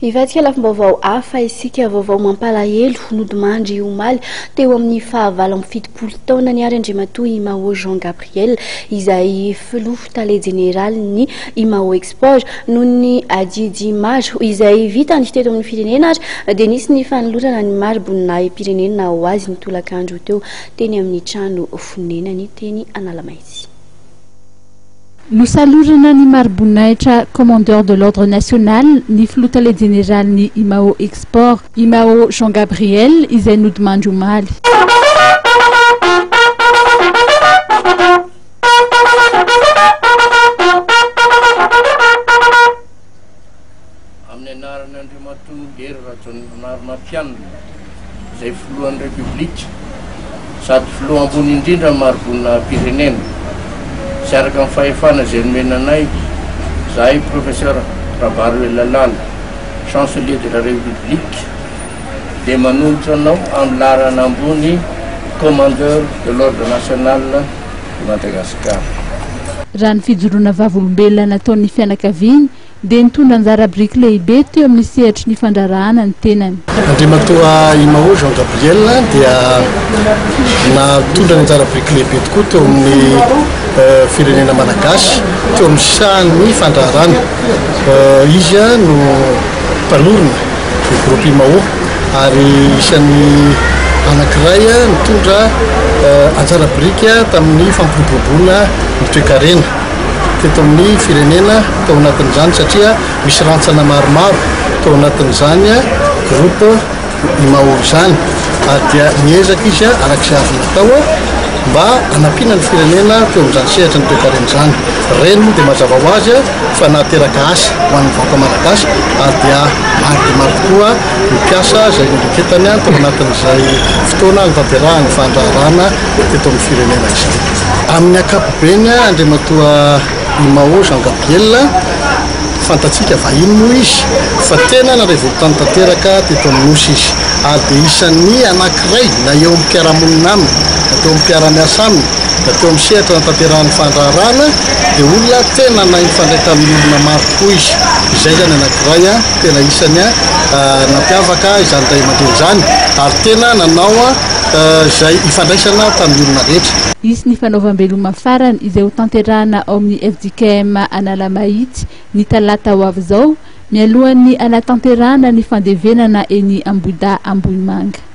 Ivatsika lafim-baovao hafa isika vaovao mampalahelo nodimandry omaly teo amin'ny fahavalo amby fitopolo taona niary Andriamatoa Imao Jean Gabriel izay filoha tale jeneraly ny Imao Export noho ny adidy maro izay vitany teto amin'ny firenena ary dia nisy ny fanolorana ny mari-boninahim pirenena ho azy ny tolakandro teo teny amin'ny trano fonenany teny Analamaitsy. Nosalorana ny mari-boninahitra commandeur de l'ordre national ny filoha général ny Imao Export Imao Jean Gabriel izay nodimandry omaly. Amin'ny anarany Andriamatoa Hery Rajaonarimampianina izay filohan'ny République sady filoha ambony indrindra mari-boninahim-pirenena. Sy araka amin'ny fahefana izay nomenanay zahay professeur Rabary Lalana, chancelier de la République, dia manolotra anao amin'ny laharana ambony commandeur de l'ordre national de Madagascar. Raha ny fijoroana vavolombelona nataon'ny fianakaviany dia nitondra anjara biriky lehibe teo amin'ny sehatry ny fandrarahana ny tenany. Andriamatoa Imao Jean Gabriel dia natondra anjara biriky lehibe tokoa teo amin'ny firenena malagasy teo amin'ny sahan'ny fandraharana. Izy no mpalorona ny groupe Imao ary isan'ny anankiray nitondra anjara biriky tamin'ny fampiroboroboana ny toe-karena teto amin'ny firenena tao anatin'izany satria misy rantsana maromaro tao anatin'izany groupe Imao izany ary dia miezaka izy arak'izay avy natao mba hanampiana ny firenena teo amin'izany sehatra ny toe-karena izany. Reny moa dia mazava ho azy fa nateraka asa ho an'ny vahoaka malagasy ary dia maro tokoa ny mpiasa izay nodiketany tao anatin'izay fotoana nitanterahany fandraharana teto amin'ny firenena izany. Amin'ny ankapobeny Andriamatoa Imao Jean Gabriel fantatsika vahiny moa izy fa tena narevoltany tanteraka teto amin'ny nosy izy ary dia isan'ny anankiray na eo amin'ny mpiaramonina aminy na teo amin'ny mpiara-miasa aminy na teo amin'ny sehatra natanterahany fandraharana dia olona tena nahay mifandray tamin'ny olona maro tokoa izy. Izay zany anankiray tena isany nampiavaka izany ray aman-dreny izany ary tena nanao izay ifandraisana tamin'ny olona rehetra. Izy ny fanaovam-beloma farany izay ho tanterahana ao amin'ny FJKM Analamaitsy ny talata ho avy izao mialohan'ny anatanterahana ny fandevenana eny Ambohidahy Ambohimanga.